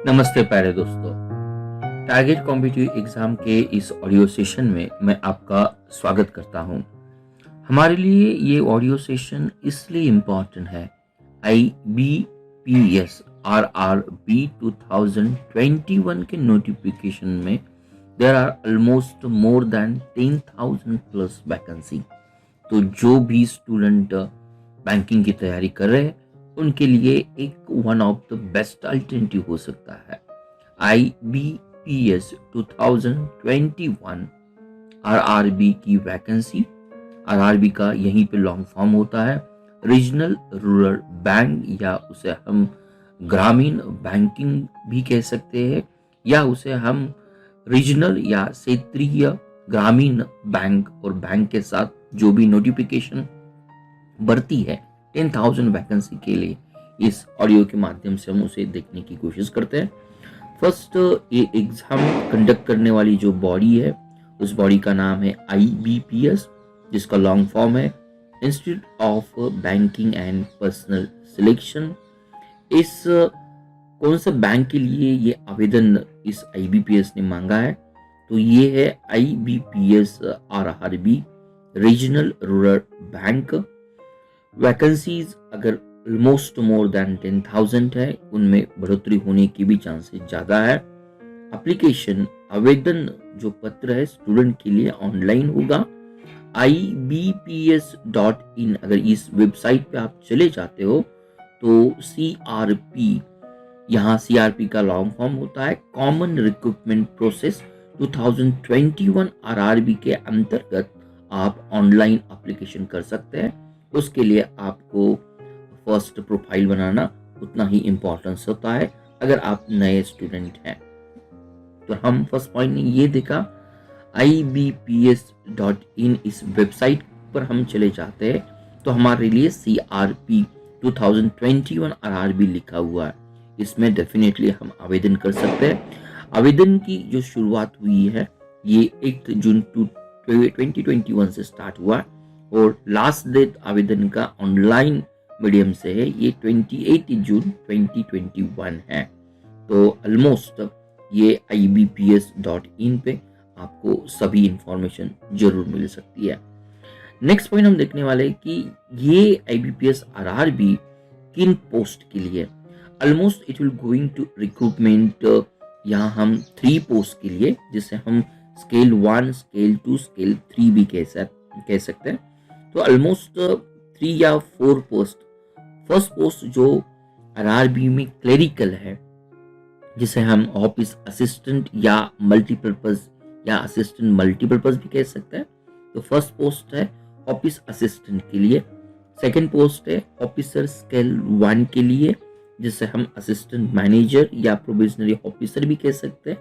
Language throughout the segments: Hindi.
नमस्ते प्यारे दोस्तों। टारगेट कॉम्पिटिटिव एग्जाम के इस ऑडियो सेशन में मैं आपका स्वागत करता हूं। हमारे लिए ये ऑडियो सेशन इसलिए इम्पोर्टेंट है। IBPS RRB 2021 के नोटिफिकेशन में there are almost more than 10,000 plus vacancy. तो जो भी स्टूडेंट बैंकिंग की तैयारी कर रहे हैं उनके लिए एक one of the best alternative हो सकता है। IBPS 2021 RRB की वैकेंसी। RRB का यहीं पे लॉन्ग फॉर्म होता है रीजनल रूरल बैंक, या उसे हम ग्रामीण बैंकिंग भी कह सकते हैं, या उसे हम रीजनल या क्षेत्रीय ग्रामीण बैंक और बैंक के साथ जो भी नोटिफिकेशन बढ़ती है 10,000 वैकेंसी के लिए, इस ऑडियो के माध्यम से हम उसे देखने की कोशिश करते हैं। फर्स्ट, ये एग्जाम कंडक्ट करने वाली जो बॉडी है उस बॉडी का नाम है IBPS, जिसका लॉन्ग फॉर्म है institute of banking and personal selection. इस कौन सा बैंक के लिए ये आवेदन इस IBPS ने मांगा है? तो ये है IBPS RRB regional rural bank. Vacancies अगर ऑलमोस्ट मोर देन 10,000 है, उनमें बढ़ोतरी होने की भी चांसेस ज्यादा है। एप्लीकेशन आवेदन जो पत्र है स्टूडेंट के लिए ऑनलाइन होगा। IBPS.in अगर इस वेबसाइट पे आप चले जाते हो तो CRP, यहाँ CRP का लॉन्ग फॉर्म होता है कॉमन रिक्रूटमेंट प्रोसेस 2021 RRB के अंतर्गत आप ऑनलाइन एप्लीकेशन कर सकते हैं। उसके लिए आपको फर्स्ट प्रोफाइल बनाना उतना ही इम्पोर्टेंस होता है अगर आप नए स्टूडेंट हैं। तो हम फर्स्ट पॉइंट ने ये देखा, IBPS.in इस वेबसाइट पर हम चले जाते हैं तो हमारे लिए CRP 2021 RRB लिखा हुआ है, इसमें डेफिनेटली हम आवेदन कर सकते हैं। आवेदन की जो शुरुआत हुई है ये 1 जून 2021 से स्टार्ट हुआ और लास्ट डेट आवेदन का ऑनलाइन मीडियम से है, ये 28 जून 2021 है। तो ऑलमोस्ट ये IBPS.in पे आपको सभी इंफॉर्मेशन जरूर मिल सकती है। नेक्स्ट पॉइंट हम देखने वाले कि ये IBPS RRB किन पोस्ट के लिए। Almost it will going to recruitment, यहाँ हम 3 पोस्ट के लिए, जिसे हम स्केल 1, स्केल 2, स्केल 3 भी कह सकते हैं। तो ऑलमोस्ट 3 या 4 पोस्ट। फर्स्ट पोस्ट जो RRB में क्लेरिकल है, जिसे हम ऑफिस असिस्टेंट या मल्टीपर्पज या असिस्टेंट मल्टीपर्पज भी कह सकते हैं। तो फर्स्ट पोस्ट है ऑफिस असिस्टेंट के लिए। सेकंड पोस्ट है ऑफिसर स्केल 1 के लिए, जिसे हम असिस्टेंट मैनेजर या प्रोबेशनरी ऑफिसर भी कह सकते हैं।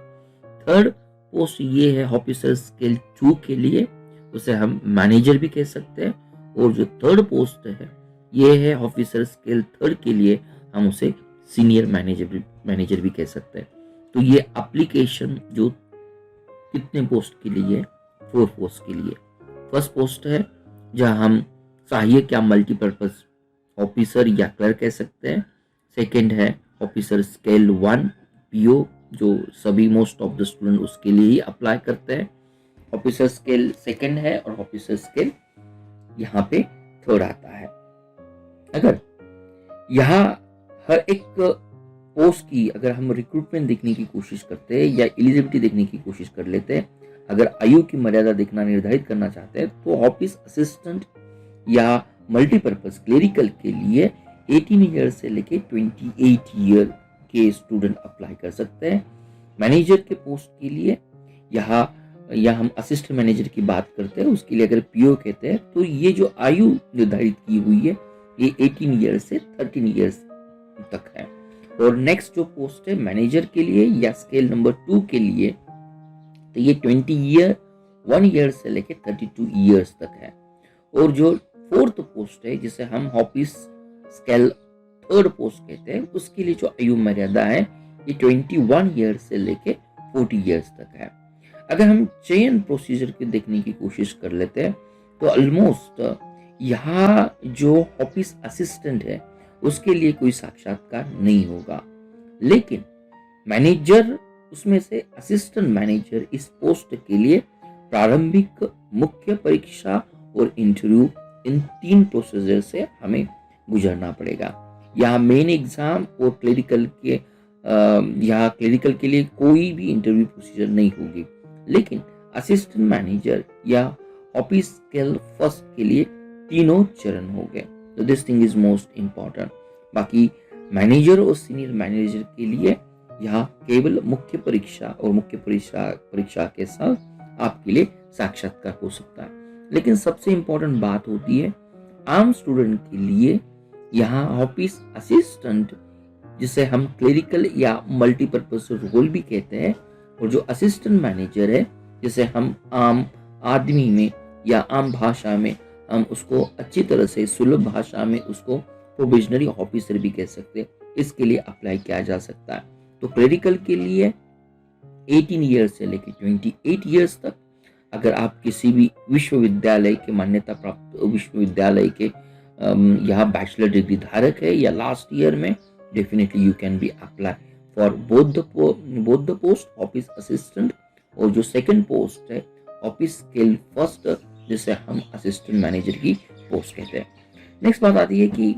थर्ड पोस्ट ये है ऑफिसर स्केल 2 के लिए, उसे हम मैनेजर भी कह सकते हैं। और जो थर्ड पोस्ट है ये है ऑफिसर स्केल 3 के लिए, हम उसे सीनियर मैनेजर भी कह सकते हैं। तो ये एप्लीकेशन जो कितने पोस्ट के लिए? 4 पोस्ट के लिए। फर्स्ट पोस्ट है जहां हम सहायक या मल्टीपर्पज ऑफिसर या क्लर्क कह सकते हैं। सेकंड है ऑफिसर स्केल 1 PO, जो सभी मोस्ट ऑफ द स्टूडेंट उसके लिए ही अप्लाई करते हैं। ऑफिसर स्केल सेकंड है और ऑफिसर स्केल यहाँ पे थर्ड आता है। अगर यहाँ हर एक पोस्ट की अगर हम रिक्रूटमेंट देखने की कोशिश करते हैं या एलिजिबिलिटी देखने की कोशिश कर लेते हैं, अगर आयु की मर्यादा देखना निर्धारित करना चाहते हैं तो ऑफिस असिस्टेंट या मल्टीपर्पज क्लेरिकल के लिए 18 ईयर से लेके 28 ईयर के स्टूडेंट अप्लाई कर सकते हैं। मैनेजर के पोस्ट के लिए यहाँ या हम असिस्टेंट मैनेजर की बात करते हैं, उसके लिए अगर PO कहते हैं तो ये जो आयु निर्धारित की हुई है ये 18 ईयर से 13 ईयर्स तक है। और नेक्स्ट जो पोस्ट है मैनेजर के लिए या स्केल नंबर 2 के लिए, तो ये 1 ईयर से लेके 32 ईयर्स तक है। और जो फोर्थ पोस्ट है जिसे हम ऑफिस स्केल 3 पोस्ट कहते हैं, उसके लिए जो आयु मर्यादा है ये 21 ईयर से लेके 40 ईयर्स तक है। अगर हम चयन प्रोसीजर के देखने की कोशिश कर लेते हैं तो ऑलमोस्ट यहाँ जो ऑफिस असिस्टेंट है उसके लिए कोई साक्षात्कार नहीं होगा, लेकिन मैनेजर उसमें से असिस्टेंट मैनेजर इस पोस्ट के लिए प्रारंभिक, मुख्य परीक्षा और इंटरव्यू, इन 3 प्रोसीजर से हमें गुजरना पड़ेगा। यहाँ मेन एग्जाम और क्लरिकल के लिए कोई भी इंटरव्यू प्रोसीजर नहीं होगी, लेकिन असिस्टेंट मैनेजर या ऑफिस स्किल फर्स्ट के लिए तीनों चरण हो गए। तो this thing is most important. बाकी मैनेजर और सीनियर मैनेजर के लिए यहाँ केवल मुख्य परीक्षा और मुख्य परीक्षा के साथ आपके लिए साक्षात्कार हो सकता है। लेकिन सबसे इम्पोर्टेंट बात होती है आम स्टूडेंट के लिए यहाँ ऑफिस असिस्टेंट, जिसे हम क्लरिकल या मल्टीपर्पज रोल भी कहते हैं, और जो असिस्टेंट मैनेजर है जिसे हम आम आदमी में या आम भाषा में हम उसको अच्छी तरह से सुलभ भाषा में उसको प्रोबेशनरी ऑफिसर भी कह सकते हैं, इसके लिए अप्लाई किया जा सकता है। तो क्लरिकल के लिए 18 ईयर्स से लेकर 28 ईयर्स तक, अगर आप किसी भी विश्वविद्यालय के मान्यता प्राप्त विश्वविद्यालय के यहाँ बैचलर डिग्री धारक है या लास्ट ईयर में, definitely you can be apply for both the post office assistant, और जो सेकंड पोस्ट है ऑफिस स्किल फर्स्ट, जिसे हम असिस्टेंट मैनेजर की पोस्ट कहते हैं। नेक्स्ट बात आती है कि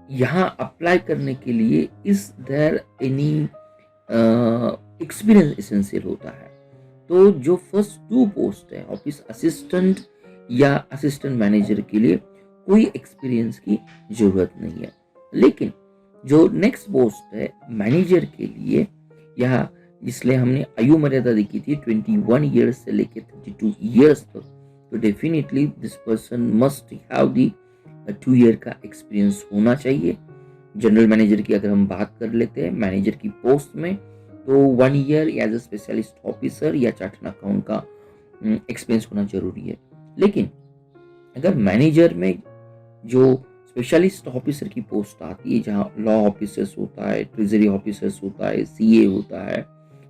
यहाँ अप्लाई करने के लिए is there any experience essential होता है। तो जो फर्स्ट 2 पोस्ट है ऑफिस असिस्टेंट या असिस्टेंट मैनेजर के लिए कोई एक्सपीरियंस की जरूरत नहीं है, लेकिन जो नेक्स्ट पोस्ट है मैनेजर के लिए, यहाँ इसलिए हमने आयु मर्यादा देखी थी 21 ईयर्स से लेकर 32 ईयर्स तक, तो definitely this person must have the 2 year का एक्सपीरियंस होना चाहिए। जनरल मैनेजर की अगर हम बात कर लेते हैं मैनेजर की पोस्ट में, तो 1 year as a specialist officer या चार्टर्ड अकाउंट का एक्सपीरियंस होना जरूरी है। लेकिन अगर मैनेजर में जो स्पेशलिस्ट ऑफिसर की पोस्ट आती है, जहाँ लॉ ऑफिसर्स होता है, ट्रेजरी ऑफिसर्स होता है, सीए होता है,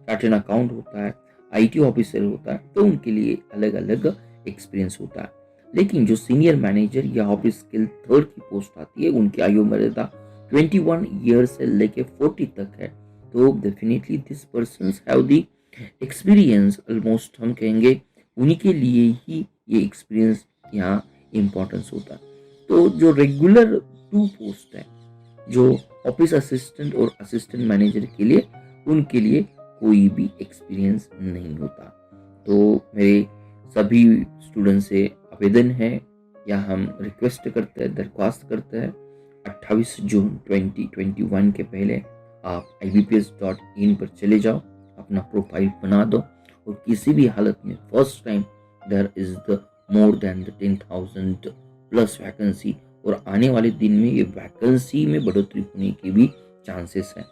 चार्टर्ड अकाउंट होता है, आईटी ऑफिसर होता है, तो उनके लिए अलग अलग एक्सपीरियंस होता है। लेकिन जो सीनियर मैनेजर या ऑफिस स्किल 3rd की पोस्ट आती है, उनकी आयु मर्यादा 21 ईयर से लेके 40 तक है, तो definitely this persons have the experience, almost हम कहेंगे उन्हीं के लिए ही ये एक्सपीरियंस यहाँ इम्पोर्टेंस होता है। तो जो रेगुलर 2 पोस्ट है, जो ऑफिस असिस्टेंट और असिस्टेंट मैनेजर के लिए, उनके लिए कोई भी एक्सपीरियंस नहीं होता। तो मेरे सभी स्टूडेंट से आवेदन है या हम रिक्वेस्ट करते हैं, दरख्वास्त करते हैं, 28 जून 2021 के पहले आप ibps.in पर चले जाओ, अपना प्रोफाइल बना दो, और किसी भी हालत में first time there is the more than the 10,000 plus vacancy, और आने वाले दिन में ये वैकेंसी में बढ़ोतरी होने की भी चांसेस हैं।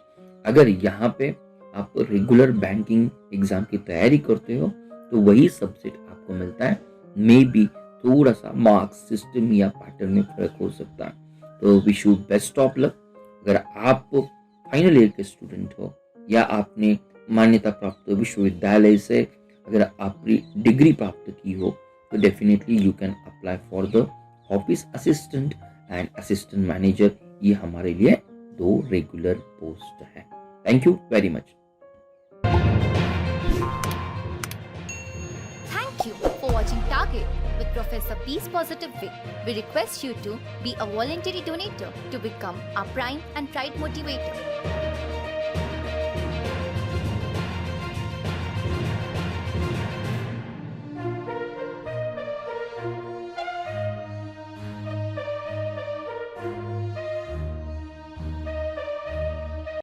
अगर यहाँ पे आप रेगुलर बैंकिंग एग्जाम की तैयारी करते हो तो वही सब्जेक्ट आपको मिलता है, मे बी थोड़ा सा मार्क्स सिस्टम या पैटर्न में फर्क हो सकता है। तो wish you best of luck. अगर आप फाइनल ईयर के स्टूडेंट हो या आपने मान्यता प्राप्त विश्वविद्यालय से अगर आपकी डिग्री प्राप्त की हो, तो definitely you can apply for the office assistant and assistant manager. ये हमारे लिए 2 रेगुलर पोस्ट है। Thank you very much. Thank you for watching Target with Professor Peace Positive Way. We request you to be a voluntary donator to become our prime and pride motivator.